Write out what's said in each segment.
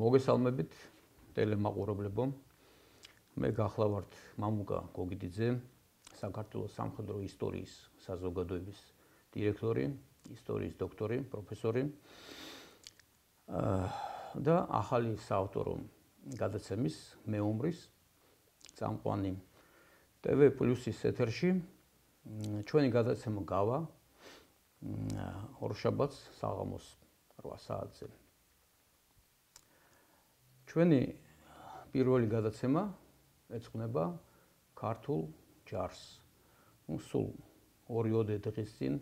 მოგესალმებით ტელემაყურებლებო. მე გახლავართ მამუკა გოგიდიძე, საქართველოს სამხედრო ისტორიის საზოგადოების დირექტორი, ისტორიის დოქტორი, პროფესორი და ახალი საავტორო გადაცემის მეომრის წამყვანი TV+-ის ეთერში. ჩვენი გადაცემა გავა ორშაბათს საღამოს 8 საათზე. ჩვენი პირველი გადაცემა ეძღვნება ქართულ ჯარს. სულ 2 დღის წინ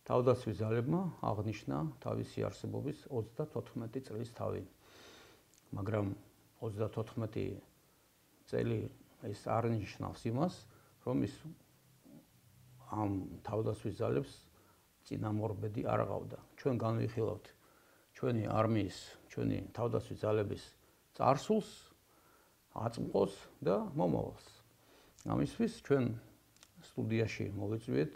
თავდაცვის ძალებმა აღნიშნა თავისი არსებობის 34 წლის თავი. მაგრამ 34 წელი ეს არ ნიშნავს იმას, რომ ის ამ თავდაცვის ძალებს წინამორბედი არ ყავდა. ჩვენ განვიხილავთ ჩვენი არმიის, ჩვენი თავდაცვის ძალების წარსულს, აწმყოს და მომავალს. ამისთვის ჩვენ სტუდიაში მოვიწვიეთ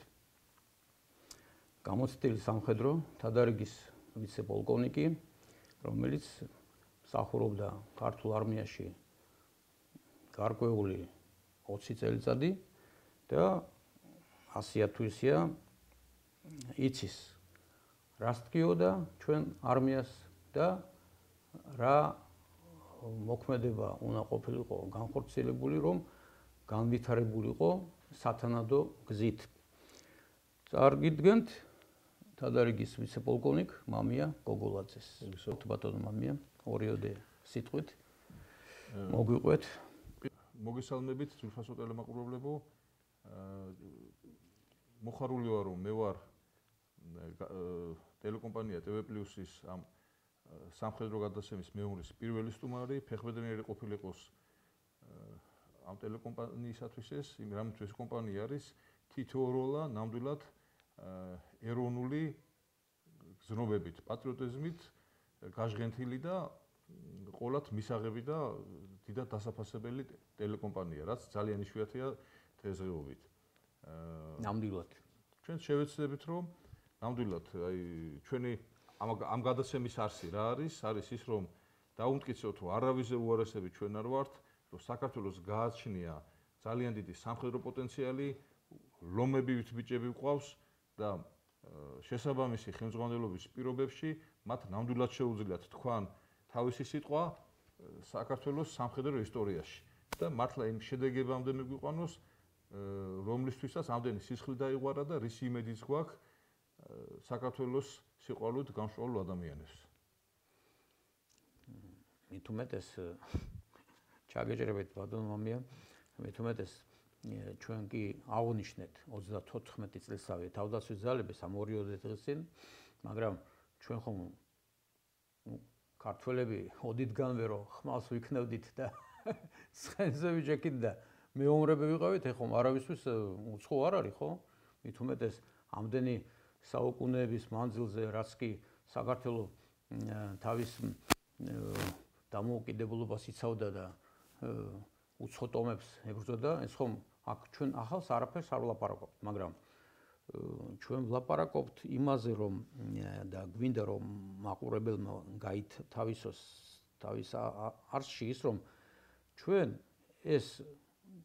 გამოცდილი სამხედრო თადარიგის ვიცე-პოლკოვნიკი, რომელიც მსახურობდა ქართულ არმიაში გარკვეული 20 წელიწადი და 100 ათვისია იცის რა სთქიოდა ჩვენ არმიას და რა მოქმედება უნდა ყოფილიყო განხორციელებული, რომ განვითარებულიყო სათანადო გზით. წარგიდგენთ თადარიგის ვიცე-პოლკოვნიკ მამია გოგოლაძეს. ბატონო მამია, 2 სიტყვით მოგვიყვეთ. მოგესალმებით ძვირფასო ტელემაყურებლებო. მოხარული ვარ, რომ მე ვარ ტელეკომპანია TV+-ის ამ სამხედრო გადაცემის მეომრის პირველი სტუმარი. ფეხბედნიერი ყოფილიყოს ამ ტელეკომპანიისათვის ეს, იმით ეს კომპანია არის თითოეულა ნამდვილად ეროვნული გზნობებით, პატრიოტიზმით გაჟღენთილი და ყოლად მისაღები და დიდად დასაფასებელი ტელეკომპანია, რაც ძალიან იშვიათია დღესდღეობით. ნამდვილად. ჩვენ შევეცდებით, რომ ნამდვილად აი ჩვენი ამ გადაცემის არსი რა არის? არის ის, რომ დაუმტკიცოთ, რომ არავის უარესები ჩვენ არ ვართ, რომ საქართველოს გააჩნია ძალიან დიდი სამხედრო პოტენციალი, ლომებივით ბიჭები გვყავს და შესაბამისი ხელმძღვანელობის პირობებში მათ ნამდვილად შეუძლიათ თქვან თავისი სიტყვა საქართველოს სამხედრო ისტორიაში და მართლა იმ შედეგებამდე მიგვიყვანოს, რომლისთვისაც ამდენი სისხლი დაიღვარა და რის იმედიც გვაქვს საქართველოს სიყვარულით გამშვალ ადამიანებს. მით უმეტეს ჩაგეჭრებით ბატონო მამია, მით უმეტეს ჩვენ კი აღვნიშნეთ 34 წლისავე თავდაცვის ძალების ამ 2 დღის წინ, მაგრამ ჩვენ ხომ ქართველები ოდითგანვე რომ ხმალს ვიქნევდით და ცხენზე ვიჭექით და მეომრები ვიყავით, ეხომ არავისთვის უცხო არ არის, ხო? მით უმეტეს ამდენი საუკუნეების მანძილზე, რაც კი საქართველოს თავის დამოუკიდებლობას იცავდა და უცხო ტომებს ებრძოდა, ეს ხომ აქ ჩვენ ახალს არაფერს არ ვლაპარაკობთ, მაგრამ ჩვენ ვლაპარაკობთ იმაზე, რომ და გვინდა რომ მაყურებელმა გაითავისოს თავის არსში ის, რომ ჩვენ ეს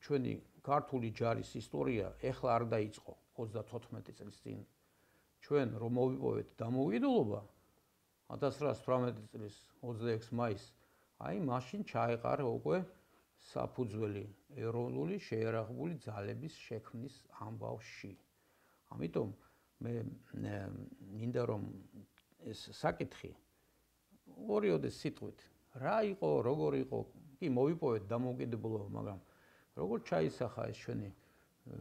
ჩვენი ქართული ჯარის ისტორია ეხლა არ დაიწყო 34 წლის წინ. ჩვენ რომ მოვიპოვეთ დამოუკიდებლობა 1918 წლის 26 მაისს, აი მაშინ ჩაეყარა უკვე საფუძველი ეროვნული შეიარაღებული ძალების შექმნის ამბავში. ამიტომ მე მინდა რომ ეს საკითხი 2 სიტყვით რა იყო, როგორ იყო, კი მოვიპოვეთ დამოუკიდებლობა, მაგრამ როგორ ჩაისახა ეს ჩვენი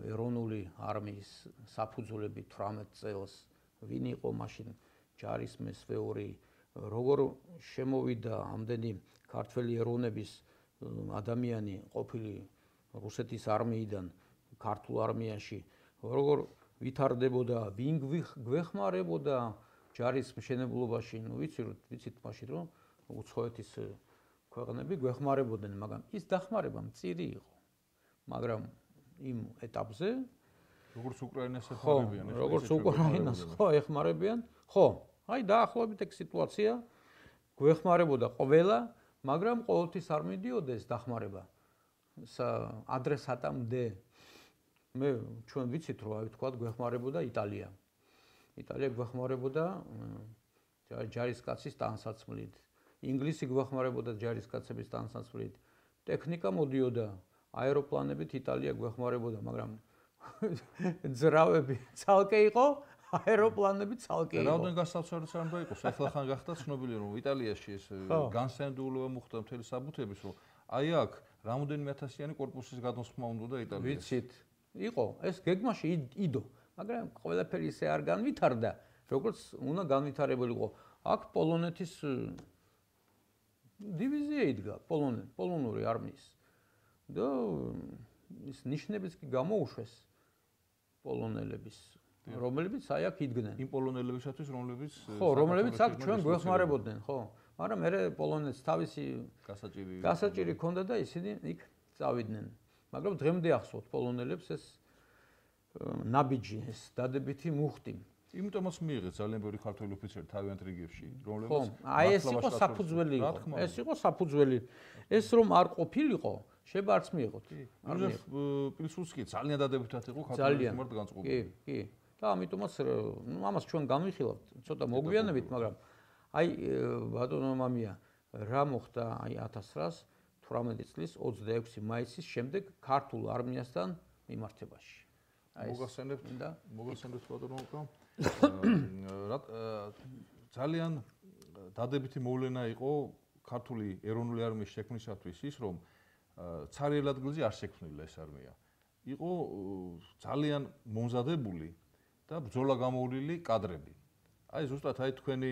ეროვნული არმიის საფუძვლები 18 წელს, ვინ იყო მაშინ ჯარისმე სვეული, როგორ შემოვიდა ამდენი ქართველი ეროვნების ადამიანი ყოფილი რუსეთის არმიიდან ქართულ არმიაში, როგორ ვითარდებოდა, ვინ გვეხმარებოდა ჯარის მშენებლობაში, ვიცით მაშინ რომ უცხოეთის ქვეყნები გვეხმარებოდნენ, მაგრამ ის დახმარება მწირი იყო. მაგრამ იმ ეტაპზე როგორც უკრაინას ეხმარებიან, როგორც უკრაინას ეხმარებიან, ხო, აი დაახლოებით ეგ სიტუაცია, გვეხმარებოდა ყველა მაგრამ ყოველთვის არ მიდიოდეს დახმარება ადრესატამდე. მე ჩვენ ვიცით რომ აი თქვა გვეხმარებოდა იტალია. იტალია გვეხმარებოდა ჯარისკაცის ტანსაცმლით. ინგლისი გვეხმარებოდა ჯარისკაცების ტანსაცმლით. ტექნიკა მოდიოდა აეროპლანებით იტალია გვეხმარებოდა, მაგრამ ძრავები ცალკე იყო, აეროპლანები ცალკე იყო. რაოდენ გასაცარიც არ უნდა იყოს. ახლა გახდა ცნობილი რომ იტალიაში ეს განსაკუთრებულობა მოხდა მთელი საბუთების რომ აი აქ რამოდენიმე ათასიანი კორპუსის გადმოსხმა უნდა იტალიაში. ვიცით, იყო ეს გეგმაში იდო, მაგრამ ყველაფერი ისე არ განვითარდა, როგორც უნდა განვითარებული იყო. აქ პოლონეთის დივიზია იდგა, პოლონური არმიის. და ის ნიშნებიც კი გამოუშვეს პოლონელების, რომლებიც აი აქ იდგნენ. იმ პოლონელებისათვის, რომლებიც აქ ჩვენ გვეხმარებოდნენ, ხო? მაგრამ მე პოლონეთს თავისი გასაჭირი ჰქონდა და ისინი იქ წავიდნენ. მაგრამ დღემდე ახსოვთ პოლონელებს ეს ნაბიჯი, ეს დადებითი მუხტი. იმიტომაც მიიღეს ძალიან ბევრი ქართველი ოფიცერი თავიანთ რიგებში, რომლებიც აი ეს იყო საფუძველი იყო. ეს იყო საფუძველი. ეს რომ არ ყოფილიყო, შეიძლება არც მიიღოთ. იოზეფ პილსუდსკი ძალიან დადებითად იყო ქართველების მიმართ განწყობილი. კი. და ამიტომაც ამას ჩვენ განვიხილავთ, ცოტა მოგვიანებით, მაგრამ აი ბატონო მამია, რა მოხდა აი 1918 წლის 26 მაისის შემდეგ ქართულ არმიასთან მიმართებაში. მოგახსენებთ ბატონო ძალიან დადებითი მოვლენა იყო ქართული ეროვნული არმიის შექმნისათვის ის რომ ცარიელ ადგილზე არ შექმნილა ეს არმია. იყო ძალიან მომზადებული და ბრძოლა გამოვლილი კადრები. აი ზუსტად აი თქვენი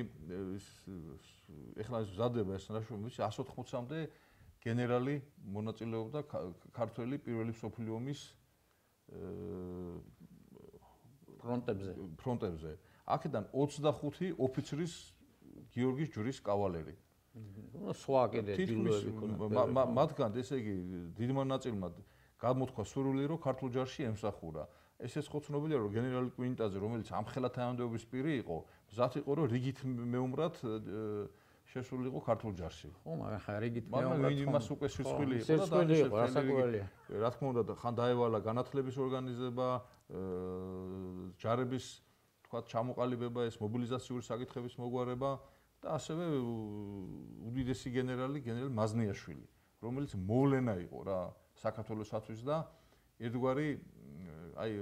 ეხლა ეს მზადება ეს ნაშრომი ვიცი 180-მდე გენერალი მონაწილეობდა ქართველი პირველი მსოფლიო ომის ფრონტებზე. აქედან 25 ოფიცრის გიორგის ჯვრის კავალერი. სხვა კიდე დილოები ქონდა. მათგან ესე იგი დიდმა ნაწილმა გამოთქვა სურვილი რომ ქართულ ჯარში ემსახურა. ესეც ხო ცნობილია რომ გენერალი კვინტაძე რომელიც ამხელა თანამდებობის პირი იყო, მზად იყო რომ რიგით მეომრად შესული იყო ქართულ ჯარში. ხო, მაგრამ ხა რიგით მეომრად. მაგრამ იმას უკვე სიცხვილი იყო და რასაკვირველია. რა თქმა უნდა, ხან დაევალა განათლების ორგანიზება, ჯარების თქვა ჩამოყალიბება, ეს მობილიზაციური საკითხების მოგვარება და ასევე უდიდესი გენერალი მაზნიაშვილი, რომელიც მოვლენა იყო რა საქართველოსთვის და ერთგვარი აი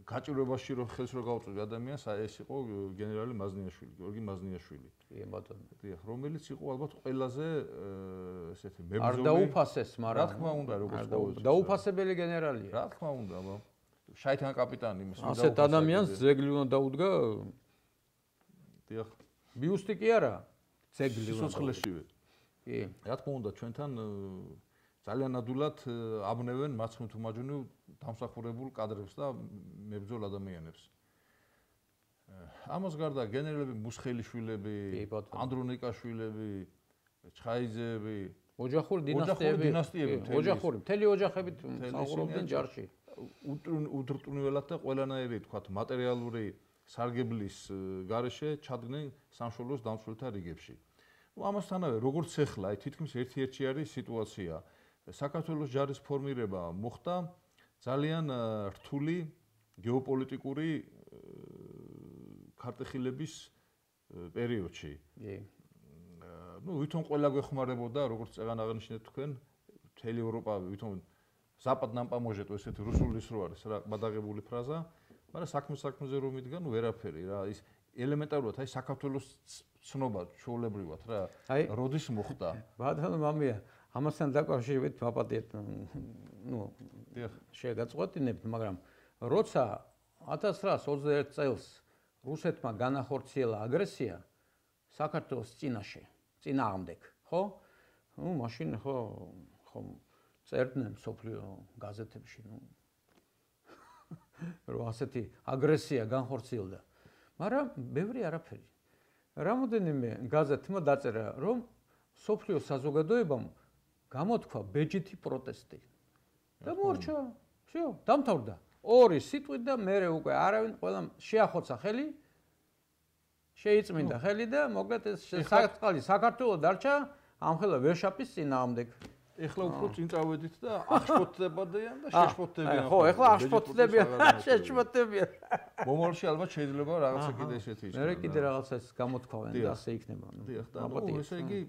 გაჭირვებაში რომ ხელს რო გაუწვევი ადამიანს, ეს იყო გენერალი მაზნიაშვილი, გიორგი მაზნიაშვილი. კი, ბატონო. დიახ, რომელიც იყო ალბათ ყველაზე ესეთი მებრძოლი. არ დაუფასეს, მაგრამ რა თქმა უნდა, როგორც ყოველთვის. დაუფასებელი გენერალია. რა თქმა უნდა, აბა. შაიტან კაპიტანი იმის უნდა ასეთ ადამიანს ძეგლი უნდა დაუდგა. დიახ. ბიუსტი კი არა, ძეგლი უნდა. სიცოცხლეშივე. კი. რა თქმა უნდა, ჩვენთან ძალიან ადვილად აბნევენ მარცხნივ თუ მარჯვნივ დამსახურებულ კადრებს და მებრძოლ ადამიანებს. ამას გარდა გენერალები მუსხელიშვილები, ანდრონიკაშვილები, ჩხაიძეები, ოჯახური დინასტიები, მთელი ოჯახებით მსახურობდნენ ჯარში. უდრტუნველად და ყველანაირი თქვათ მატერიალური სარგებლის გარეშე ჩადგნენ სამშობლოს დამცველთა რიგებში. ამასთანავე როგორც ახლა თითქმის ერთ-ერთი არის სიტუაცია. საქართველოს ჯარის ფორმირება მოხდა ძალიან რთული გეოპოლიტიკური ქარტეხილების პერიოდში. ვითომ ყველა გვეხმარებოდა, როგორც წეგან აღნიშნეთ თქვენ, მთელი ევროპა ვითომ ზაპადნამ პამოჟეტო ესეთი რუსულის რო არის რა გადაღებული ფრაზა, მაგრამ საქმეზე რომ მიდგა, ვერაფერი რა ის ელემენტარულად აი საქართველოს ცნობა ჩვეულებრივად რა როდის მოხდა? ბატონო მამია, ამასთან დაკავშირებით ვაპატიეთ, შეგაწყვეტინებთ, მაგრამ როცა 1921 წელს რუსეთმა განახორციელა აგრესია საქართველოს წინააღმდეგ, ხო? მაშინ ხო წერდნენ მსოფლიო გაზეთებში, რომ ასეთი აგრესია განხორციელდა. მაგრამ ბევრი არაფერი. რამოდენიმე გაზეთმა დაწერა, რომ მსოფლიო საზოგადოებამ გამოთქვა ბეჯითი პროტესტი. და მორჩა, всё, დამთავრდა. ორი სიტყვით და მერე უკვე არავინ ყველა შეახოცა ხელი, შეიწმინდა ხელი და მოკლედ ეს საკითხი საქართველოს დარჩა ამხელა ვერ შაპის წინააღმდეგ. ეხლა უფრო წინ წავედით და აღშფოთდებიან და შეშფოთდებიან. ხო, ეხლა აღშფოთდებიან, შეშფოთდებიან. მომავალში ალბათ შეიძლება რაღაცა კიდე ესეთი ის. მე კიდე რაღაცას გამოთქვავენ და ასე იქნება. დიახ, და ესე იგი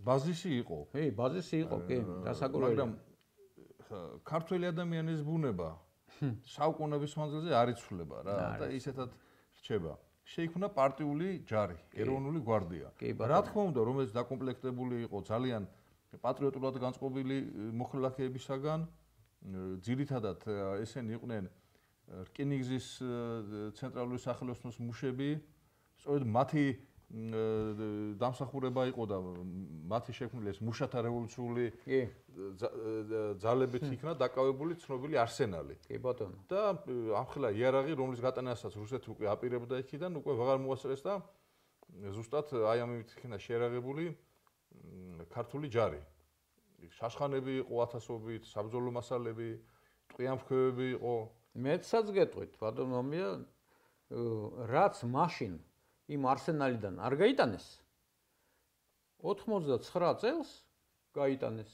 ბაზისი იყო. ბაზისი იყო, კი, დასაკურებელი. მაგრამ ქართველი ადამიანის ბუნება საუკუნეების მანძილზე არ იცვლება რა და ისეთად რჩება. შეიქმნა პარტიული ჯარი, ეროვნული გვარდია. რა თქმა უნდა, რომელიც დაკომპლექტებული იყო ძალიან პატრიოტულად განწყობილი მოხელახეებისაგან, ძირითადად ესენი იყვნენ რკინიგზის ცენტრალური სახელოსნოს მუშები, სწორედ მათი დამსახურება იყო და მათი შექმნილი ეს მუშათა რევოლუციური ძალებით იქნა დაკავებული ცნობილი არსენალი. კი ბატონო. და ამხელა იარაღი, რომლის გატანასაც რუსეთი უკვე აპირებდა იქიდან, უკვე ვეღარ მოასწრეს და ზუსტად აი ამით იქნა შეერაღებული ქართული ჯარი. შაშხანები იყო ათასობით, საბრძოლო მასალები, ტყვიამფრქვევები იყო. მეცაც გეტყვით, ბატონო მია, რაც მაშინ იმ არსენალიდან არ გაიტანეს 89 წელს გაიტანეს.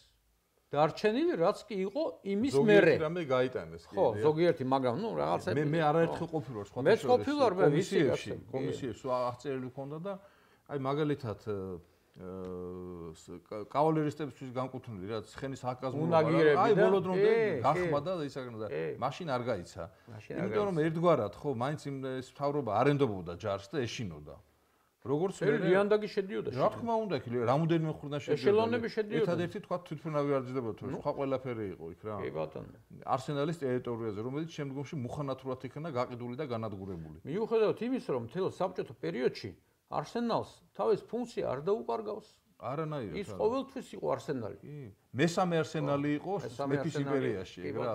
დარჩენილი რაც კი იყო იმის მერე. ზოგიერთი რამე გაიტანეს კი. ხო, ზოგიერთი, მაგრამ ნუ რაღაცები. მე არაერთხელ ყოფილვარ სხვა მეც ყოფილვარ, მე ვიცი კომისიებში აღწერილი ქონდა და აი მაგალითად კავალერისტებისთვის განკუთვნილი რა ცხენის აკაზმულობა აი ბოლო დრომდე გახმა და ისაგან და მაშინ არ გაიცა. იმიტომ რომ ერთგვარად ხო მაინც იმ მთავრობა არენდობოდა ჯარს და ეშინოდა. როგორც მე რიანდაგი შედიოდა. რა თქმა უნდა, რამოდენიმე მხრიდან შედიოდა. ეშელონები შედიოდა. ერთადერთი თქვა თვითმფრინავი არ ძდებოდა თუ სხვა ყველაფერი იყო იქ რა. კი ბატონო. არსენალის ტერიტორიაზე, რომელიც შემდგომში მუხანათურად იქნა გაყიდული და განადგურებული. მიუხედავად იმის, რომ მთელ საბჭოთა პერიოდში არსენალს თავის ფუნქცია არ დაუკარგავს. არანაირად. ის ყოველთვის იყო არსენალი. მესამე არსენალი იყო მეფის იმპერიაში, რა,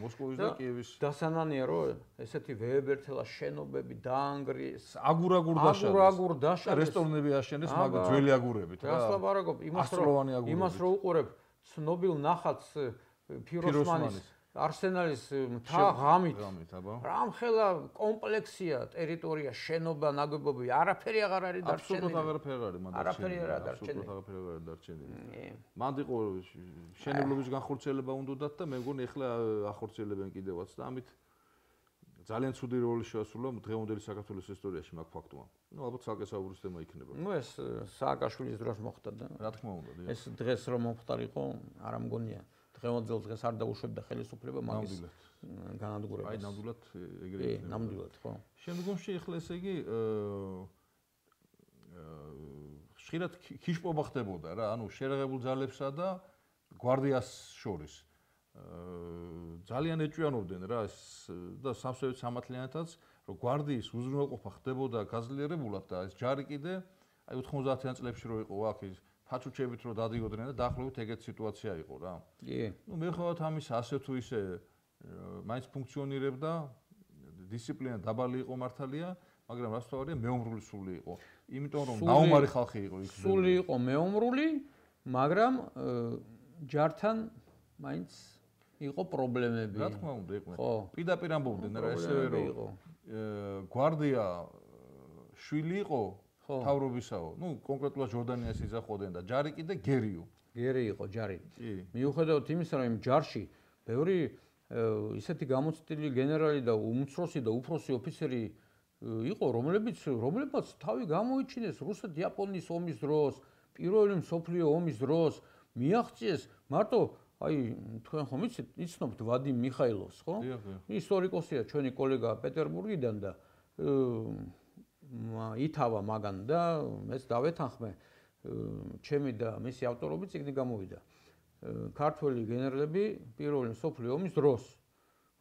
მოსკოვის და კიევის. დასანანია რომ ესეთი ვეებერთელა შენობები დაანგრიეს, აგურ დაშალეს, რესტორნები აშენეს, მაგრამ ძველი აგურებით, რა. გასლაბარაგობ იმას რომ უყურებ ცნობილ ნახატს ფიროსმანის არსენალის მთა ღამით. რამხელა კომპლექსია, ტერიტორია, შენობა, ნაგებობები, არაფერი აღარ არის დარჩენილი. აბსოლუტურად აღარაფერი არ არის, არაფერი არ არის დარჩენილი. აბსოლუტურად აღარაფერი არ არის დარჩენილი. მანდ იყო შენებლობის განხორციელება უნდათ და მე მგონი ახლა ახორციელებენ კიდევაც და ამით ძალიან ცუდი როლი შეასრულა დღევანდელი საქართველოს ისტორიაში მაგ ფაქტმა. ნუ ალბათ საკესაუბროს თემა იქნება. ნუ ეს სააკაშვილის დროს მოხდა და რა თქმა უნდა, ეს დღეს რომ მომხდარიყო, არ ამგონია. დღევანდელ დღეს არ დაუშვებდა ხელისუფლება მაგის განადგურებას. აი ნამდვილად ეგრე იქნება. ნამდვილად, ხო. შემდგომში ახლა ესე იგი ხშირად ქიშპობა ხდებოდა რა, ანუ შეერაღებულ ძალებსა და გვარდიას შორის. ძალიან ეჭვიანობდნენ რა და სამსევით სამართლიანეთაც, რომ გვარდიის უზრუნველყოფა ხდებოდა გაძლიერებულად და ეს ჯარი კიდე აი 90-იან წლებში რო იყო აქ ის ფაჩუჩებით რო დადიოდნენ და დაახლოებით ეგეთი სიტუაცია იყო რა. კი. ნუ მიუხედავად ამისა, ასე თუ ისე მაინც ფუნქციონირებდა, დისციპლინა დაბალი იყო მართალია, მაგრამ რაც თავარია მეომრული სული იყო. იმიტომ რომ ნაუმარი ხალხი იყო იქ. სული იყო მეომრული, მაგრამ ჯართან მაინც იყო პრობლემები. რა თქმა უნდა, იყვნენ. პირდაპირ ამბობდნენ რა ესევე რომ გვარდია შვილი იყო თავრობისაო. ნუ კონკრეტულად ჯორდანიას იძახოდნენ და ჯარი კიდე გერიო. გერი იყო ჯარი. მიუხედავად იმისა, რომ იმ ჯარში ბევრი ისეთი გამოცდილი გენერალი და უმცროსი და უფროსი ოფიცერი იყო, რომლებმაც თავი გამოიჩინეს რუსეთ-იაპონიის ომის დროს, პირველი მსოფლიო ომის დროს, მიაღწიეს მარტო აი თქვენ ხომ იცნობთ ვადიმ მიხაილოვს, ხო? ისტორიკოსია, ჩვენი კოლეგა პეტერბურგიდან და ითავა მაგან და მეც დავეთანხმე ჩემი და მისი ავტორობით წიგნი გამოვიდა. ქართველი გენერლები პირველი მსოფლიო ომის დროს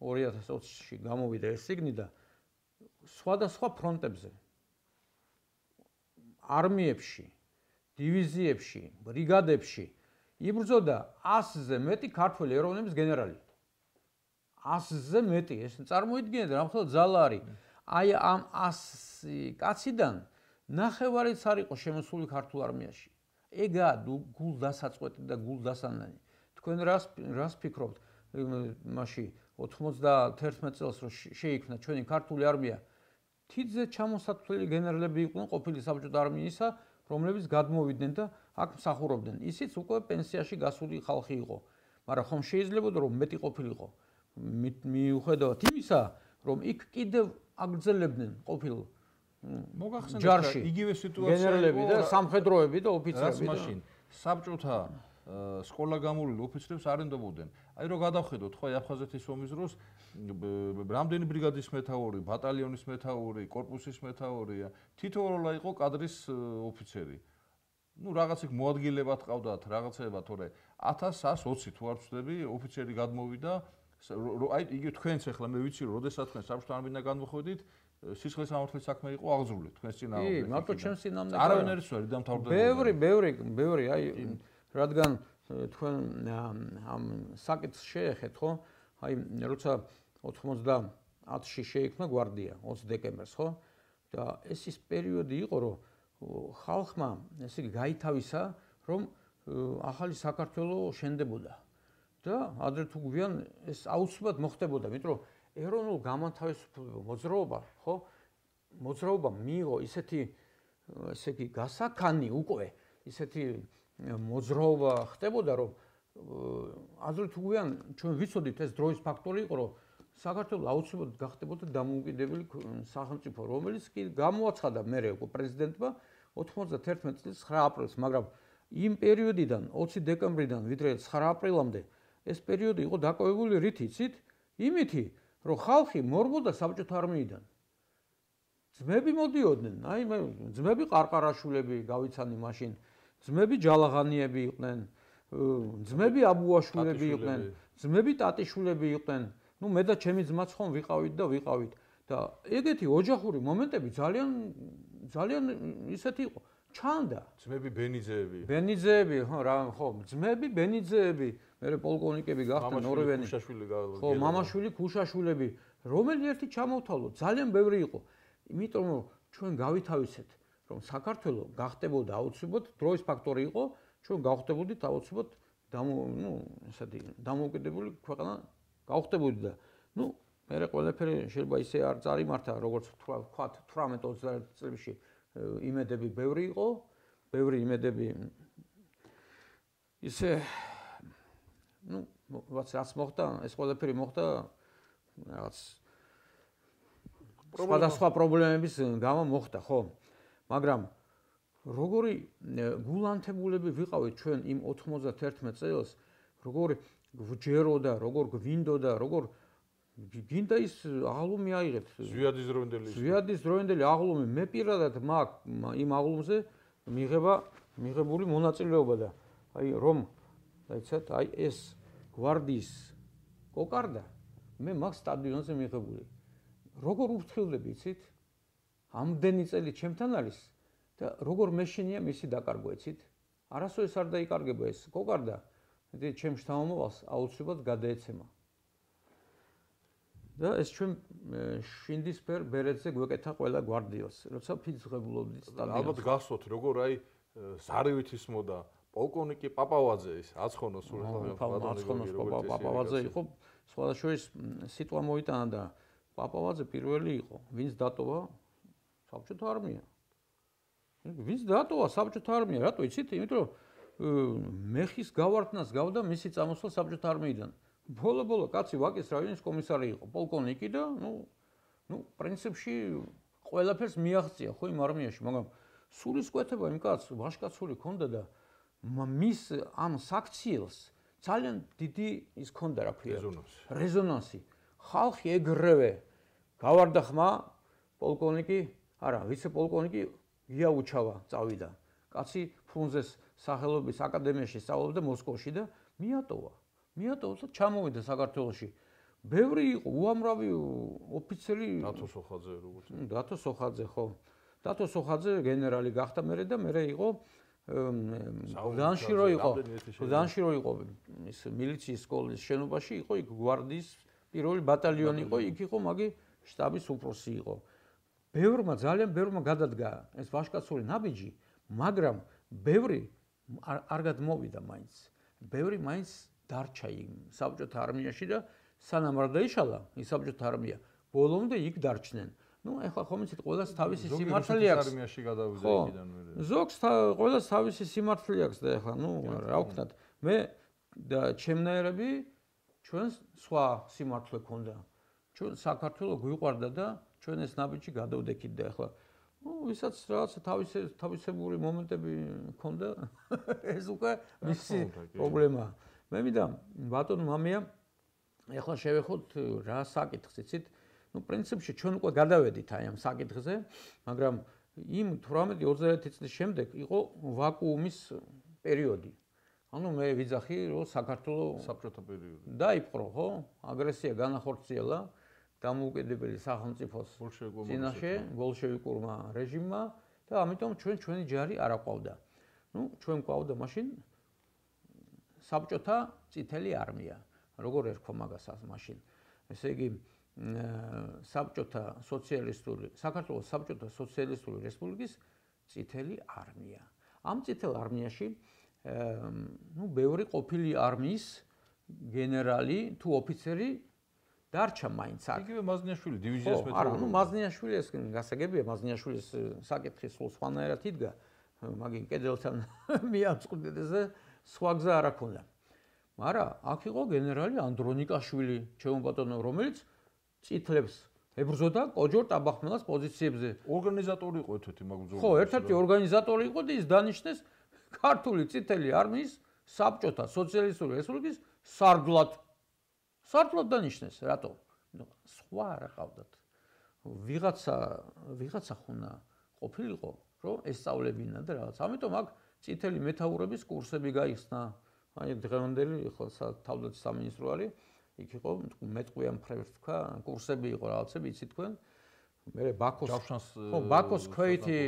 2020-ში გამოვიდა ეს წიგნი და სხვადასხვა ფრონტებზე არმიებში, დივიზიებში, ბრიგადებში იბრძოდა 100-ზე მეტი ქართველი ეროვნების გენერალი. 100-ზე მეტი, ეს წარმოიდგინეთ რამხელა ძალა არის. აი ამ 100 კაციდან ნახევარიც არ იყო შემოსული ქართულ არმიაში. ეგა გულდასაწყვეტი და გულდასანანი. თქვენ რას ფიქრობთ? მაშინ 91 წელს რომ შეიქმნა ჩვენი ქართული არმია, თითზე ჩამოსათვლელი გენერლები იყვნენ ყოფილი საბჭოთა არმიისა, რომლებიც გადმოვიდნენ და აქ მსახურობდნენ. ისიც უკვე პენსიაში გასული ხალხი იყო. მაგრამ ხომ შეიძლებოდა რომ მეტი ყოფილიყო. მიუხედავად იმისა, რომ იქ კიდევ აგრძელებდნენ ყოფილ მოგახსენებთ იგივე სიტუაცია გენერლები და სამხედროები და ოფიცრები და მაშინ საბჭოთა სკოლა გამოვილი ოფიცრებს არ ენდობოდნენ. აი რომ გადავხედოთ ხო აფხაზეთის ომის დროს რამდენი ბრიგადის მეთაური, ბატალიონის მეთაური, корпуსის მეთაურია, თითოეულა იყო კადრის ოფიცერი. ნუ რაღაც იქ მოადგილებად ყავდათ, რაღაცებად, თორე 1120 თუ არ ვცდები, ოფიცერი გადმოვიდა. აი იგი თქვენც ახლა მე ვიცი რომ როდესაც თქვენ საბჭოთა არმიიდან განმოხვედით, სისხლის სამართლის საქმე იყო აღზრული თქვენს წინააღმდეგ. კი, მარტო ჩემს წინააღმდეგ. არავინ არ იცოდა დამთავრდა. ბევრი, აი რადგან თქვენ ამ საკითხს შეეხეთ, ხო? აი როცა 90-ში შეიქმნა გვარდია 20 დეკემბერს, ხო? და ეს ის პერიოდი იყო, რომ ხალხმა ესე იგი გაითავისა, რომ ახალი საქართველო შენდებოდა. და ადრე თუ გვიან ეს აუცილებლად მოხდებოდა, იმიტომ რომ ეროვნულ გამათავისუფლებელ მოძრაობა, ხო? მოძრაობა მიიღო ისეთი ესე იგი გასაქანი უკვე, ისეთი მოძრაობა ხდებოდა, რომ ადრე თუ გვიან ჩვენ ვიცოდით ეს დროის ფაქტორი იყო, რომ საქართველოს აუცილებლად გახდებოდა დამოუკიდებელი სახელმწიფო, რომელიც კი გამოაცხადა მერე უკვე პრეზიდენტმა 91 წლის 9 აპრილს, მაგრამ იმ პერიოდიდან 20 დეკემბრიდან ვიდრე 9 აპრილამდე ეს პერიოდი იყო დაკავებული რით იცით? იმითი, რომ ხალხი მორბოდა საბჭოთა არმიიდან. ძმები მოდიოდნენ, აი მე ძმები ყარყარაშვილები გავიცანი მაშინ, ძმები ჯალაღანიები იყვნენ, ძმები აბუაშვილები იყვნენ, ძმები ტატიშვილები იყვნენ. ნუ მე და ჩემი ძმაც ხომ ვიყავით და ეგეთი ოჯახური მომენტები ძალიან ისეთი იყო. ჩანდა. ძმები ბენიძეები. ბენიძეები, ხო, ძმები ბენიძეები, მე პოლკოვნიკები გახდნენ ორივენი. ხო, მამაშვილი ქუშაშვილები, რომელი ერთი ჩამოვთვალოთ, ძალიან ბევრი იყო. იმიტომ რომ ჩვენ გავითავისეთ, რომ საქართველო გახდებოდა აუცილებლად დროის ფაქტორი იყო, ჩვენ გავხდებოდით აუცილებლად ესეთი დამოუკიდებელი ქვეყანა გავხდებოდით და მე ყველაფერი შეიძლება ისე არ წარიმართა, როგორც ვთქვათ 18-20 წლებში იმედები ბევრი იყო, ბევრი იმედები ისე რაც მოხდა, ეს ყველაფერი მოხდა რაღაც სხვადასხვა პრობლემების გამო მოხდა, ხო? მაგრამ როგორი გულანთებულები ვიყავით ჩვენ იმ 91 წელს, როგორი გვჯეროდა, როგორ გვინდოდა, როგორ გინდა ის აღლუმი აიღეთ. ზვიადის დროინდელი აღლუმი, მე პირადად იმ აღლუმზე მიღებული მონაწილეობა და აი რომ დაიცათ, აი ეს გვარდიის კოკარდა მე მაგ სტადიონზე მიღებული. როგორ უფრთხილდები, იცით? ამდენი წელი ჩემთან არის და როგორ მეშინია მისი დაკარგვა, იცით? არასოდეს არ დაიკარგება ეს კოკარდა. მე ჩემ შთამომავალს აუცილებლად გადაეცემა. და ეს ჩვენ შინდისფერ ბერეთზე გვეკეთა ყველა გვარდიელს, როცა ფიძღებულობდით სტადიონზე. ალბათ გახსოვთ, როგორ აი ზარივით ისმოდა პოლკოვნიკი პაპავაძე ის აცხონოს პაპავაძე იყო, სხვადასხვა სიტყვა მოიტანა და პაპავაძე პირველი იყო, ვინც დატოვა საბჭოთა არმია. ვინც დატოვა საბჭოთა არმია, რატო იცით? იმიტომ რომ მეხის გავარდნას გავდა მისი წამოსვლა საბჭოთა არმიიდან. ბოლო კაცი ვაკის რაიონის კომისარი იყო, პოლკოვნიკი და პრინციპში ყველაფერს მიაღწია ხო იმ არმიაში, მაგრამ სულისკვეთება იმ კაცს ვაშკაცური ქონდა და მის ამ საქციელს ძალიან დიდი ის ქონდა, რა ქვია, რეზონანსი. ხალხი ეგრევე გავარდა ხმა, პოლკოვნიკი, არა, ვიცე-პოლკოვნიკი იაუჩავა წავიდა. კაცი ფრუნზეს სახელობის აკადემიაში სწავლობდა მოსკოვში და მიატოვა და ჩამოვიდა საქართველოში. ბევრი იყო უამრავი ოფიცერი, დათო სოხაძე, ხო. დათო სოხაძე გენერალი გახდა მერე და მერე იყო გლანში იყო ის მილიციის სკოლის შენობაში იყო, იქ გვარდიის პირველი ბატალიონი იყო, იქ იყო მაგი შტაბის უფროსი იყო. ძალიან ბევრმა გადადგა ეს ვაშკაცური ნაბიჯი, მაგრამ ბევრი არ გადმოვიდა მაინც. ბევრი მაინც დარჩა იმ საბჭოთა არმიაში და სანამ არ დაიშალა ის საბჭოთა არმია, ბოლომდე იქ დარჩნენ. ნუ ეხლა ხომ იცით ყველას თავისი სიმართლე აქვს. არმიაში გადავიდა იქიდან მე. ზოგს ყველას თავისი სიმართლე აქვს და ეხლა ნუ რა ვქნათ. მე და ჩემნაირები ჩვენს სხვა სიმართლე ქონდა. ჩვენ საქართველოს გვიყვარდა და ჩვენ ეს ნაბიჯი გადავდექით და ეხლა ნუ ვისაც რაღაცა თავისებური მომენტები ქონდა ეს უკვე მისი პრობლემაა. მე მინდა ბატონ მამია ეხლა შევეხოთ რა საკითხს იცით? ნუ პრინციპში ჩვენ უკვე გადავედით აი ამ საკითხზე, მაგრამ იმ 18-21 წლის შემდეგ იყო ვაკუუმის პერიოდი. ანუ მე ვიძახი, რომ საქართველოს საბჭოთა პერიოდი დაიპყრო, ხო? აგრესია განახორციელა დამოუკიდებელი სახელმწიფოს წინაშე ბოლშევიკურმა რეჟიმმა და ამიტომ ჩვენი ჯარი არ აყვავდა. ნუ ჩვენ გვყავდა მაშინ საბჭოთა წითელი არმია. როგორ ერქვა მაგას მაშინ? ესე იგი საბჭოთა სოციალისტური საქართველოს საბჭოთა სოციალისტური რესპუბლიკის წითელი არმია. ამ წითელ არმიაში ნუ ბევრი ყოფილი არმიის გენერალი თუ ოფიცერი დარჩა მაინც აქ. იგივე მაზნიაშვილი დივიზიას მეთაური. არა, ნუ მაზნიაშვილი ეს გასაგებია, მაზნიაშვილის საკითხი სულ სხვანაირად იდგა, მაგინ კედელთან მიაწყვეტეს სხვა გზა არ აქონდა. მაგრამ აქ იყო გენერალი ანდრონიკაშვილი, ჩემო ბატონო, რომელიც წითლებს ებრძოდა კოჯორ ტაბახმელას პოზიციებზე. ორგანიზატორი იყო ერთ-ერთი მაგ ბრძოლაში. ხო, ერთ-ერთი ორგანიზატორი იყო და ის დანიშნეს ქართული წითელი არმიის საბჭოთა სოციალისტური რესპუბლიკის სარდლად. სარდლად დანიშნეს, რატო? სხვა არ აყავდათ. ვიღაცა ხუნა ყოფილიყო, რომ ესწავლებინა და რაღაც. ამიტომ აქ წითელი მეთაურების კურსები გაიხსნა. აი დღევანდელი ხო თავდაცვის სამინისტრო არის. იქ იყო მეტყვიან ფრევს თქვა, კურსები იყო რაღაცები, იცით თქვენ? მე ბაქოს ქვეითი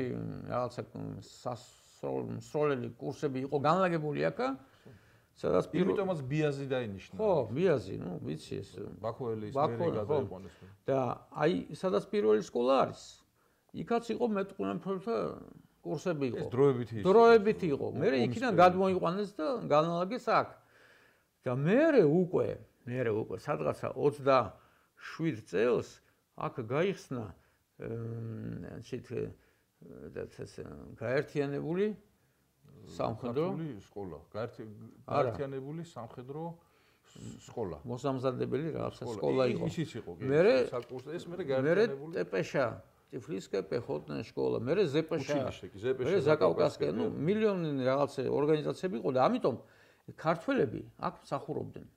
რაღაცა სასროლელი კურსები იყო განლაგებული აქა. სადაც იმიტომაც ბიაზი დაინიშნა. ხო, ბიაზი, ნუ ვიცი ეს ბაქოელის მერე გადაიყვანეს. და აი სადაც პირველი სკოლა არის, იქაც იყო მეტყვიან ფრევთა კურსები იყო. ეს დროებითი იყო. მე იქიდან გადმოიყვანეს და განალაგეს აქ. და მე უკვე სადღაცა 27 წელს აქ გაიხსნა შეთ გაერთიანებული სამხედრო სკოლა. გაერთიანებული სამხედრო სკოლა. მოსამზადებელი რაღაცა სკოლა იყო. ისიც იყო. ეს მე გაერთიანებული ტეპეშა Tifliskaya пехотная школа, მე ზეპეშა, მე ზაკავკასკია, ნუ მილიონი რაღაცა ორგანიზაციები იყო და ამიტომ ქართველები აქ მსახურობდნენ.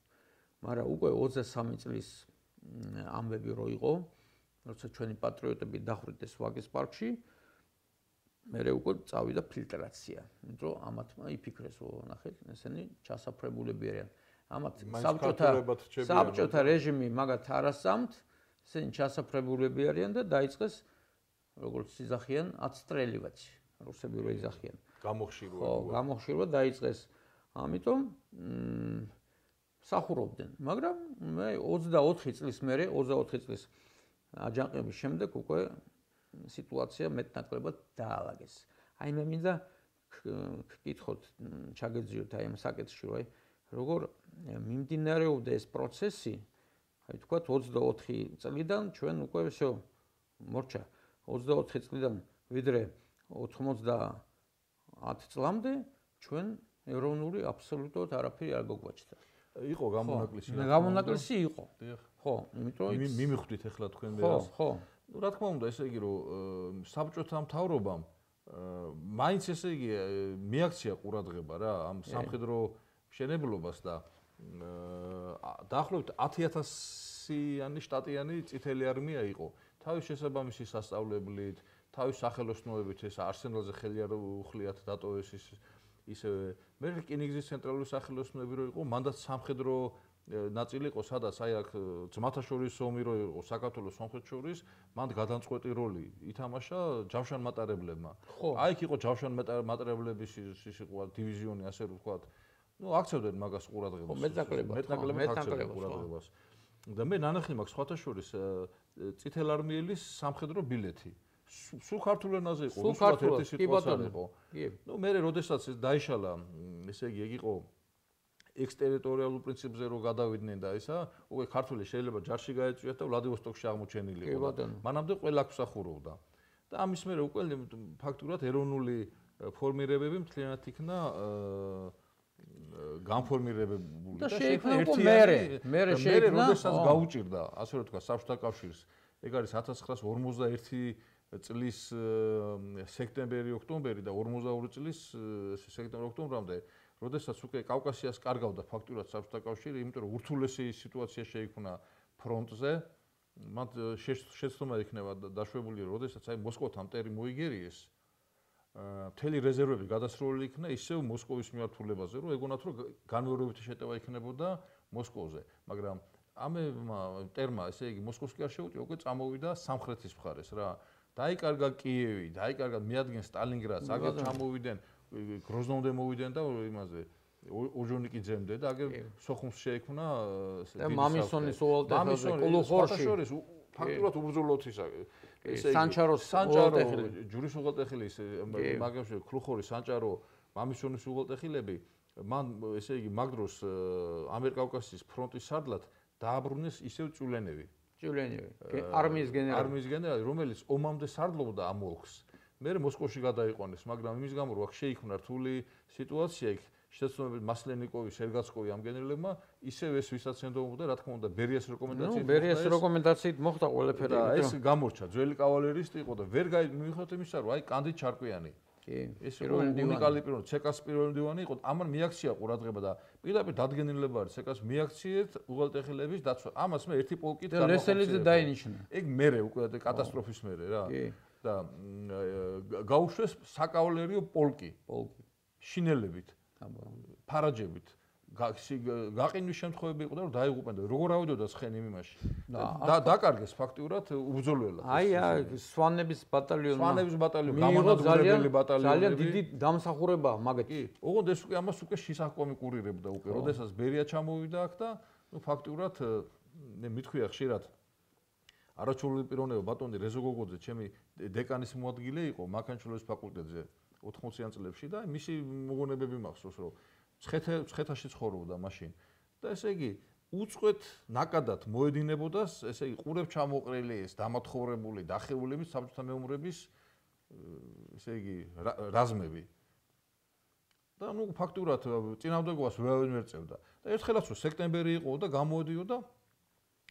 მაგრამ უკვე 23 წლის ამბები რო იყო, როცა ჩვენი პატრიოტები დახვრიტეს ვაგის პარკში, მე უკვე წავიდა ფილტრაცია. იმიტომ რომ ამათმა იფიქრეს, რომ ნახეთ, ესენი ჩასაფრებულები არიან. ამათ საბჭოთა რეჟიმი მაგათ არასწამთ, ესენი ჩასაფრებულები არიან და დაიწყეს როგორც იზახიან, აცტრელიված, რუსები რო იზახიან. გამოხშირვა. ხო, გამოხშირვა დაიწყეს. ამიტომ მსახურობდნენ. მაგრამ მე 24 წლის მერე, 24 წლის აჯანყების შემდეგ უკვე სიტუაცია მეტნაკლებად დაალაგეს. აი მე მინდა გკითხოთ, ჩაგეძიოთ აი ამ საკითხში, რომ აი როგორ მიმდინარეობდა ეს პროცესი, აი თქვათ 24 წლიდან ჩვენ უკვე всё მორჩა 24 წლიდან ვიდრე 90 წლამდე ჩვენ ეროვნული აბსოლუტურად არაფერი არ გვაჩნდა. იყო გამონაკლისი. გამონაკლისი იყო. ხო, იმიტომ მიმიხვდით ახლა თქვენ მე რას. ხო. ნუ რა თქმა უნდა, ესე იგი რომ საბჭოთა მთავრობამ მაინც ესე იგი მიაქცია ყურადღება რა ამ სამხედრო მშენებლობას და დაახლოებით 10000-იანი შტატიანი წითელი არმია იყო. თავის შესაბამისი სასწავლებლით, თავის სახელოსნოებით ეს არსენალზე ხელი არ უხლიათ დატოვეს ისე მე რკინიგზის ცენტრალური სახელოსნოები რო იყო, მანდაც სამხედრო ნაწილი იყო, სადაც აი აქ ძმათა შორის ომი რო იყო საქართველოს სომხეთს შორის, მანდ გადამწყვეტი როლი ითამაშა ჯავშანმატარებლებმა. აი იქ იყო ჯავშანმატარებლების ის იყო დივიზიონი, ასე რომ ვთქვათ. ნუ აქცევდნენ მაგას ყურადღებას. მეტნაკლებად ყურადღებას. და მე ნანახი მაქვს სხვათა შორის წითელ არმიელის სამხედრო ბილეთი. სულ ქართულ ენაზე იყო, რუსულად ერთი სიტყვაც არ იყო. ნუ მე როდესაც დაიშალა, ესე იგი, ეგ იყო ექსტერიტორიალურ პრინციპზე რო გადავიდნენ და ისა, უკვე ქართველი შეიძლება ჯარში გაეწვიათ და ვლადივოსტოკში აღმოჩენილიყო. მანამდე ყველა აქვსახურავდა. და ამის მერე უკვე ფაქტურად ეროვნული ფორმირებები მთლიანად იქნა განფორმირებული და შეიქმნა მერე შეიქმნა, როდესაც გაუჭირდა, ასე რომ თქვა, საბჭოთა კავშირს. ეგ არის 1941 წლის სექტემბერი-ოქტომბერი და 42 წლის სექტემბერ-ოქტომბრამდე, როდესაც უკვე კავკასიას კარგავდა ფაქტურად საბჭოთა კავშირი, იმიტომ რომ ურთულესი სიტუაცია შეიქმნა ფრონტზე. მათ შეცდომა იქნება დაშვებული, როდესაც აი მოსკოვთან მტერი მოიგერიეს, მთელი რეზერვები გადასროლილი იქნა ისევ მოსკოვის მიმართულებაზე, რომ ეგონათ რომ განმეორებითი შეტევა იქნებოდა მოსკოვზე, მაგრამ ამ მტერმა, ესე იგი მოსკოვს კი არ შეუტია, უკვე წამოვიდა სამხრეთის მხარეს რა. დაიკარგა კიევი, დაიკარგა მიადგენ სტალინგრადს, აგერ ჩამოვიდნენ, გროზნომდე მოვიდნენ და იმაზე ოჟონიკიძემდე და აგერ სოხუმს შეექმნა მამისონის უღელტეხილზე, კულუხორში ფაქტურად უბრძოლოთ ისა. სანჭარო ჯურის უღელტეხილის მაგაში კულუხორის სანჭარო მამისონის უღელტეხილები მან ესე იგი მაგ დროს ამიერკავკასიის ფრონტის სარდლად დააბრუნეს ისევ ჭულენევი, არმიის გენერალი, რომელიც ომამდე სარდლობდა ამ ოლქს. მერე მოსკოვში გადაიყვანეს, მაგრამ იმის გამო რომ აქ შეიქმნა რთული სიტუაცია, იქ შეცდომებით მასლენიკოვი, სერგაცკოვი ამ გენერლებმა ისევ ეს ვისაც ენდობოდა, რა თქმა უნდა, ბერიას რეკომენდაციით. ბერიას რეკომენდაციით მოხდა ყველაფერი. და ეს გამორჩა, ძველი კავალერისტი იყო და ვერ მიუხედავად იმისა, რომ აი კანდიდ ჩარკვიანი. ეს უნიკალური პიროვნება, ცეკას პირველი მდივანი იყო, ამან მიაქცია ყურადღება და პირდაპირ დადგენილება არის ცეკას მიაქციეთ უღელტეხილების დაცვა. ამას მე ერთი პოლკით გამოხორციელებდა. ლესელიძე დაინიშნა. ეგ მერე უკვე კატასტროფის მერე რა. და გაუშვეს საკავალერიო პოლკი. შინელებით, ფარაჯებით. გაყინვის შემთხვევები იყო და რომ დაიღუპენ და როგორ ავიდოდა ცხენი იმაში. და დაკარგეს ფაქტურად უბრძოლველად. აი, სვანების ბატალიონი. გამანადგურებელი ბატალიონი. ძალიან დიდი დამსახურება მაგეთ. ოღონდ ეს უკვე ამას უკვე შესაკვამი კურირებდა უკვე. როდესაც ბერია ჩამოვიდა აქ და ფაქტურად მე მithქვია ხშირად არაჩვეული პიროვნება ბატონი რეზო გოგოძე, ჩემი დეკანის მოადგილე იყო მანქანათმშენებლობის ფაკულტეტზე 80-იან წლებში და მისი მოგონებები მახსოვს, რომ ცხეთაში ცხოვრობდა მაშინ. და ესე იგი, უწყვეტ ნაკადად მოედინებოდა, ესე იგი, ყურებ ჩამოყრილი ეს დამათხოვრებული, დახეულების საბჭოთა მეომრების ესე იგი, რაზმები. და ნუ ფაქტურად წინააღმდეგობას ვერავინ ვერ წერდა. და ერთხელაც რომ სექტემბერი იყო და გამოდიოდა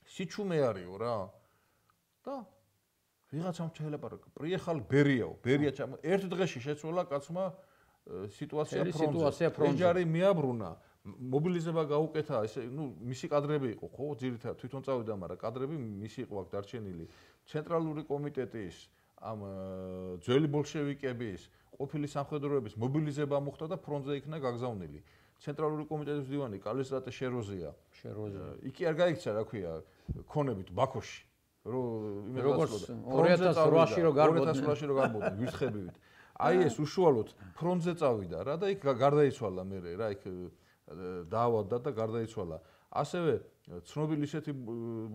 სიჩუმე არისო რა. და ვიღაცამ ჩაელაპარაკა, პრიეხალ ბერია ჩამ ერთ დღეში შეცვალა კაცმა სიტუაცია ფრონტზე. ეჯარი მიაბრუნა, მობილიზება გაუკეთა, ესე ნუ მისი კადრები იყო, ხო, ძირითადად თვითონ წავიდა, მაგრამ კადრები მისი იყო აქ დარჩენილი. ცენტრალური კომიტეტის, ამ ძველი ბოლშევიკების, ყოფილი სამხედროების მობილიზება მოხდა და ფრონტზე იქნა გაგზავნილი. ცენტრალური კომიტეტის მდივანი კალისტრატე შეროზია. იქ არ გაიქცა, რა ქვია, ქონებით ბაქოში. როგორც 2008-ში რო გარბოდნენ ვირთხებივით. აი ეს უშუალოდ ფრონტზე წავიდა რა და იქ გარდაიცვალა მერე რა იქ დაავადდა და გარდაიცვალა. ასევე ცნობილი ისეთი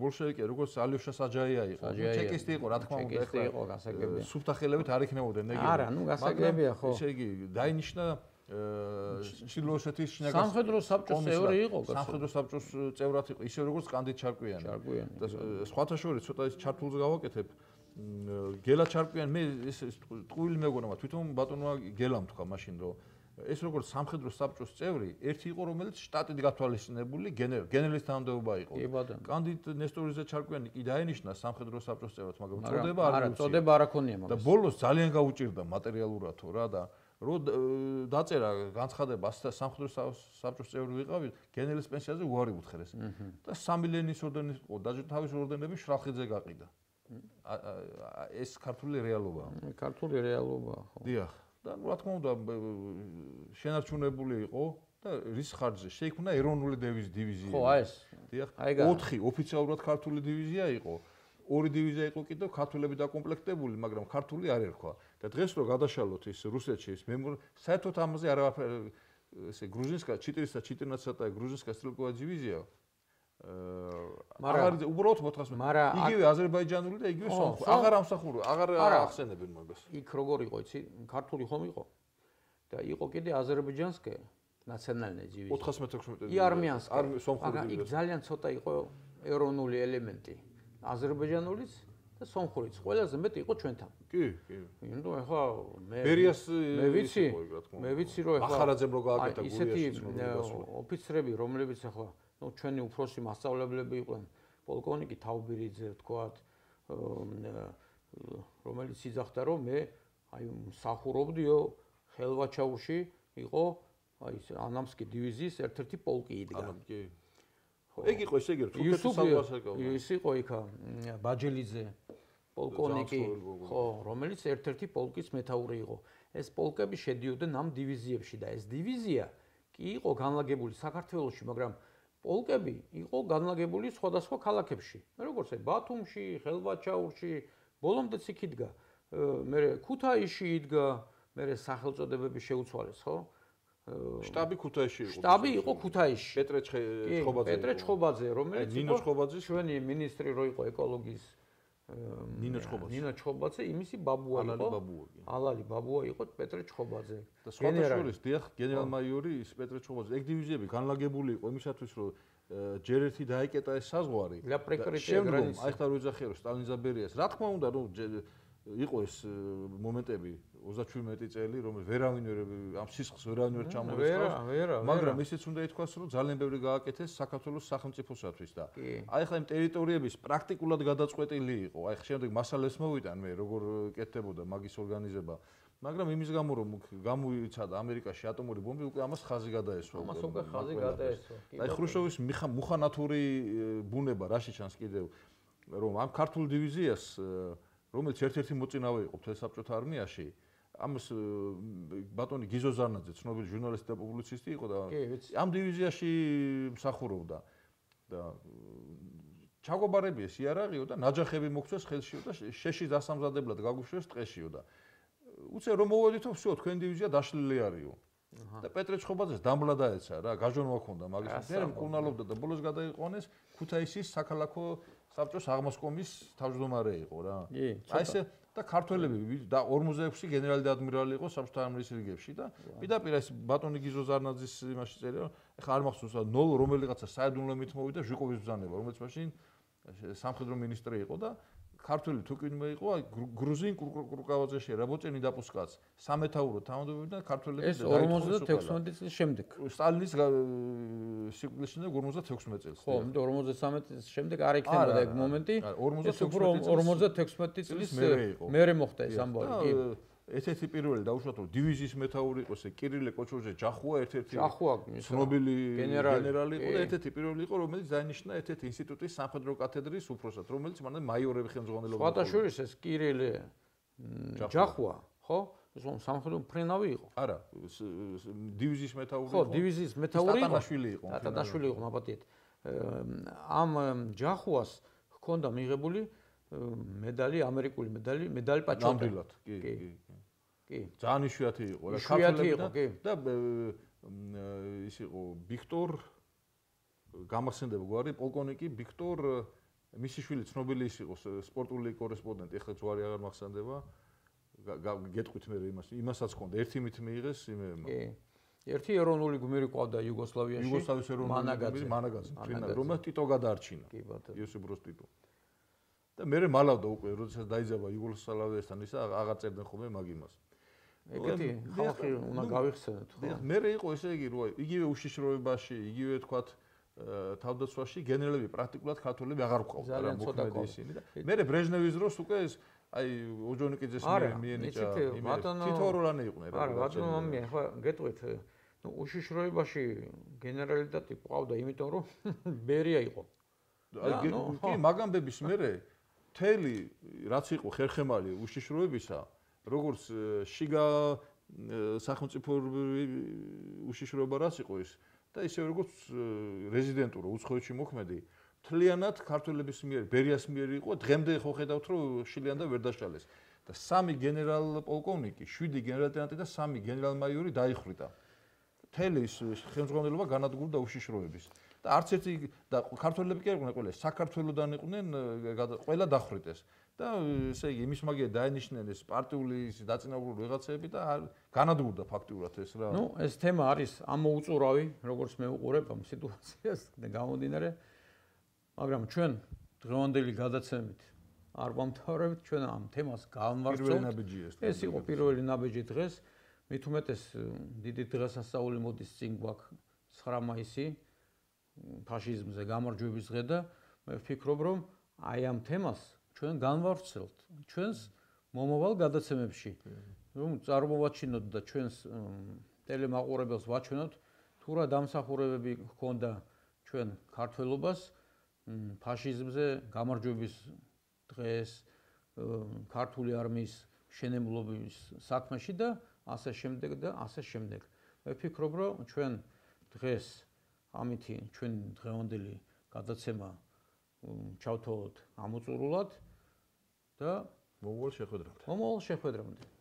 ბოლშევიკი როგორც ალიოშა საჯაია იყო. ჩეკისტი იყო, რა თქმა უნდა, ეხლა სუფთა ხელებით არ იქნებოდნენ ეგრევე. არა, ნუ გასაგებია ხო. ესე იგი, დაინიშნა ჩილოსეთის შინაგან სამხედრო საბჭოს წევრი იყო, სამხედრო საბჭოს წევრად იყო, ისე როგორც კანდიდ ჩარკვიანი. და სხვათა შორის ცოტა ის ჩართულს გავაკეთებ. გელა ჩარკვიანი, მე ეს ტყუილი მეგონა, თვითონ ბატონმა გელამ თქვა მაშინ, რომ ეს როგორც სამხედრო საბჭოს წევრი, ერთი იყო, რომელიც შტატით გათვალისწინებული გენერლის თანამდებობა იყო. კანდიდ ნესტორიძე ჩარკვიანი კი დაენიშნა სამხედრო საბჭოს წევრად, მაგრამ წოდება არ აქვს. წოდება არ აქონია მაგას. და ბოლოს ძალიან გაუჭირდა მატერიალურადო რა და რო დაწერა განცხადება სამხედრო საბჭოს წევრი ვიყავი, გენერლის პენსიაზე უარი უთხრეს. და 3 მილიონის ორდენი იყო, თავის ორდენები შრალხიძე გაყიდა. ეს ქართული რეალობაა. ქართული რეალობაა, ხო. დიახ. და რა თქმა უნდა შენარჩუნებული იყო და რის ხარჯზე შეიქმნა ეროვნული დივიზია. ხო, აი ეს. დიახ. 4 ოფიციალურად ქართული დივიზია იყო. 2 დივიზია იყო კიდევ ქართველები დაკომპლექტებული, მაგრამ ქართული არ ერქვა. და დღეს რო გადაშალოთ ის რუსეთში ის საერთოდ ამაზე არაფერი ესე გრუზინსკა 414 და გრუზინსკა სტრელკოვა დივიზია მაგრამ უბრალოდ მოთხას იგივე აზერბაიჯანული და იგივე სომხური აღარ ამსახურა აღარ ახსენებენ მაგას იქ როგორ იყო იცი ქართული ხომ იყო და იყო კიდე აზერბაიჯანსკე ნაციონალურ დივიზია. 416 ი არმიანსკი. სომხური მაგრამ იქ ძალიან ცოტა იყო ეროვნული ელემენტი. აზერბაიჯანულიც და სომხურიც. ყველაზე მეტი იყო ჩვენთან. კი. იმიტომ ეხლა ბერიას მე ვიცი რომ ეხლა ახარაძემ რო გააკეთა ისეთი ოფიცრები, რომლებიც ეხლა ჩვენი უფროსი მასწავლებლები იყვნენ, პოლკოვნიკი თავბირიძე ვთქვათ, რომელიც იძახდა რომ მე აი მსახურობდიო ხელვაჩაურში იყო აი ანამსკი დივიზიის ერთ-ერთი პოლკი იდგა. კი. ეგ იყო ესე იგი თურქეთის საზღვარგარეთ. ის იყო იქა ბაჯელიძე პოლკოვნიკი, ხო, რომელიც ერთ-ერთი პოლკის მეთაური იყო. ეს პოლკები შედიოდნენ ამ დივიზიებში და ეს დივიზია კი იყო განლაგებული საქართველოში, მაგრამ პოლკები იყო განლაგებული სხვადასხვა ქალაქებში. როგორც აი ბათუმში, ხელვაჩაურში, ბოლომდეც იქ იდგა. მე ქუთაისში იდგა, მე სახელწოდებები შეუცვალეს, ხო? შტაბი ქუთაისში იყო. შტაბი იყო ქუთაისში. პეტრე ჭხობაძე. პეტრე ჭხობაძე, რომელიც ნინო ჭხობაძის ჩვენი ministri რო იყო ეკოლოგიის ნინო ჭხობაძე, იმისი ბაბუა იყო. ალალი ბაბუა იყო პეტრე ჭხობაძე. და სხვადასხვა დიახ, გენერალ-მაიორი ის პეტრე ჭხობაძე. ეგ დივიზიები განლაგებული იყო იმისათვის, რომ ჯერ ერთი დაიკეტა ეს საზღვარი. შემდგომ აი ხარ ვეძახე რომ სტალინს და ბერიას, რა თქმა უნდა, რომ იყო ეს მომენტები 37 წელი, რომელიც ვერავინ ამ სისხლს ვერავინ ვერ ჩამოეწყავს, მაგრამ ისიც უნდა ითქვას, რომ ძალიან ბევრი გააკეთეს საქართველოს სახელმწიფოსათვის და აი ხა იმ ტერიტორიების პრაქტიკულად გადაწყვეტილი იყო. აი შემდეგ მასალებს მოვიტან მე როგორ კეთდებოდა მაგის ორგანიზება, მაგრამ იმის გამო რომ გამოიცადა ამერიკაში ატომური ბომბი, უკვე ამას ხაზი გადაესვა. ამას უკვე ხაზი გადაესვა. აი ხრუშჩოვის მუხანათური ბუნება რაში ჩანს კიდევ, რომ ამ ქართულ დივიზიას რომელიც ერთ-ერთი მოწინავე იყო მთელ საბჭოთა არმიაში, ამას ბატონი გიზო ზარნაძე, ცნობილი ჟურნალისტი და პუბლიცისტი იყო და ამ დივიზიაში მსახურობდა და ჩაგვაბარებიეს იარაღიო და ნაჯახები მოგწეს ხელშიო და შეში დასამზადებლად გაგუშვეს ტყეშიო და უცე რომ მოვედითო всё თქვენ დივიზია დაშლილი არისო. და პეტრე ჭხობაძეს დამბლა დაეცა რა, გაჟონვა ჰქონდა მაგის მე მკურნალობდა და ბოლოს გადაიყვანეს ქუთაისის საქალაქო საბჭოს აღმასკომის თავმჯდომარე იყო რა. აი ესე და ქართველები და 46 გენერალი და ადმირალი იყო საბჭოთა არმიის რიგებში და პირდაპირ ეს ბატონი გიზო ზარნაძის იმაში წერია, ეხლა არ მახსოვს 0 რომელიღაცა საიდუმლო მით მოვიდა ჟუკოვის ბრძანება, რომელიც მაშინ სამხედრო მინისტრი იყო და ქართველი თუკინმე იყო, აი გრუზინ კურკავაძეში რაბოჭენი დაპუსკაც სამეთაურო თავმჯდომარე და ქართველები ეს 56 წლის შემდეგ. სტალინის სიკვდილში და 56 წელს. ხო, 53 წლის შემდეგ არ იქნებოდა ეგ მომენტი. 56 წლის მერე მოხდა ეს ამბავი, კი. ერთ-ერთი პირველი დაუშვათ რომ დივიზიის მეთაური იყო ეს კირილე კოჩოჟე ჯახუა, ერთ-ერთი ცნობილი გენერალი იყო და ერთ-ერთი პირველი იყო რომელიც დაინიშნა ერთ-ერთი ინსტიტუტის სამხედრო კათედრის უფროსად, რომელიც მანამდე მაიორები ხელმძღვანელობდა. სხვადასხვა ეს კირილე ჯახუა, ხო? ეს სამხედრო მფრინავი იყო. არა, დივიზიის მეთაური იყო. ხო, დივიზიის მეთაური იყო. ტატანაშვილი იყო. ტატანაშვილი იყო, მაბატიეთ. ამ ჯახუას ჰქონდა მიღებული медали, ამერიკული медали პაჩოტა. ნამდვილად, კი. კი. ძალიან იშვიათი იყო რა ქართველები და ის იყო ვიქტორ გამახსენდება გვარი პოლკოვნიკი ვიქტორ მისი შვილი ცნობილი ის იყო სპორტული კორესპონდენტი, ეხლა ჯვარი აღარ მახსენდება. გეტყვით მე იმასაც ჰქონდა ერთი მით მიიღეს იმემა. კი. ერთი ეროვნული გმირი ყავდა იუგოსლავიაში. იუგოსლავიის ეროვნული გმირი მანაგაძე, რომელიც ტიტო გადაარჩინა. კი ბატონო. იოსებ ბროს ტიტო. და მე მალავდა უკვე, როდესაც დაიძაბა იუგოსლავიასთან ისა აღარ წერდნენ ხოლმე მაგ იმას. ეგეთი ხალხი უნდა გავიხსენოთ, ხო? მე იყო ესე იგი, რომ იგივე უშიშროებაში, იგივე თქვათ თავდაცვაში გენერალები პრაქტიკულად ქართველები აღარ ყავდა რა მოქმედი ისინი და მე ბრეჟნევის დროს უკვე ეს აი ოჯონიკიძეს მიენიჭა თითოეულანი იყვნენ რა. არა, ბატონო მამია, ხო, გეტყვით, ნუ უშიშროებაში გენერალიტეტი ყავდა, იმიტომ რომ ბერია იყო. კი, მაგამბების მერე თელი რაც იყო ხერხემალი უშიშროებისა, როგორც შიგა სახელმწიფო უშიშროება რაც იყო ის და ისე როგორც რეზიდენტურა უცხოეთში მოქმედი, თლიანად ქართველების მიერ, ბერიას მიერ იყო, დღემდე ხო ხედავთ რომ შილიან და ვერ დაშალეს. და 3 გენერალ პოლკოვნიკი, 7 გენერალ-ლეიტენანტი და 3 გენერალ-მაიორი დაიხრიტა. თელი ის ხელმძღვანელობა განადგურდა უშიშროების. და არც ერთი და ქართველები კი არ იყვნენ ყველა, საქართველოდან იყვნენ, ყველა დახვრიტეს. და ესე იგი იმის მაგია დაენიშნენ ეს პარტიული დაწინაურებული ვიღაცები და განადგურდა ფაქტიურად ეს რა. ნუ ეს თემა არის ამოუწურავი, როგორც მე უყურებ ამ სიტუაციას და გამომდინარე, მაგრამ ჩვენ დღევანდელი გადაცემით არ ვამთავრებთ, ჩვენ ამ თემას განვარცხავთ. ეს იყო პირველი ნაბეჯი დღეს. მით უმეტეს დიდი დღესასწაული მოდის წინ გვაქვს 9 მაისი, ფაშიზმზე გამარჯვების დღე და მე ვფიქრობ, რომ აი ამ თემას ჩვენ განვავრცელთ ჩვენს მომავალ გადაცემებში, რომ წარმოვაჩინოთ და ჩვენს ტელემაყურებელს ვაჩვენოთ, თუ რა დამსახურებები ჰქონდა ჩვენ ქართველობას ფაშიზმზე გამარჯვების დღეს, ქართული არმიის შენებლობის საქმეში და ასე შემდეგ და ასე შემდეგ. მე ვფიქრობ, რომ ჩვენ დღეს ამითი ჩვენ დღევანდელი გადაცემა ჩავთვალოთ ამოწურულად და მომავალ შეხვედრამდე. მომავალ შეხვედრამდე.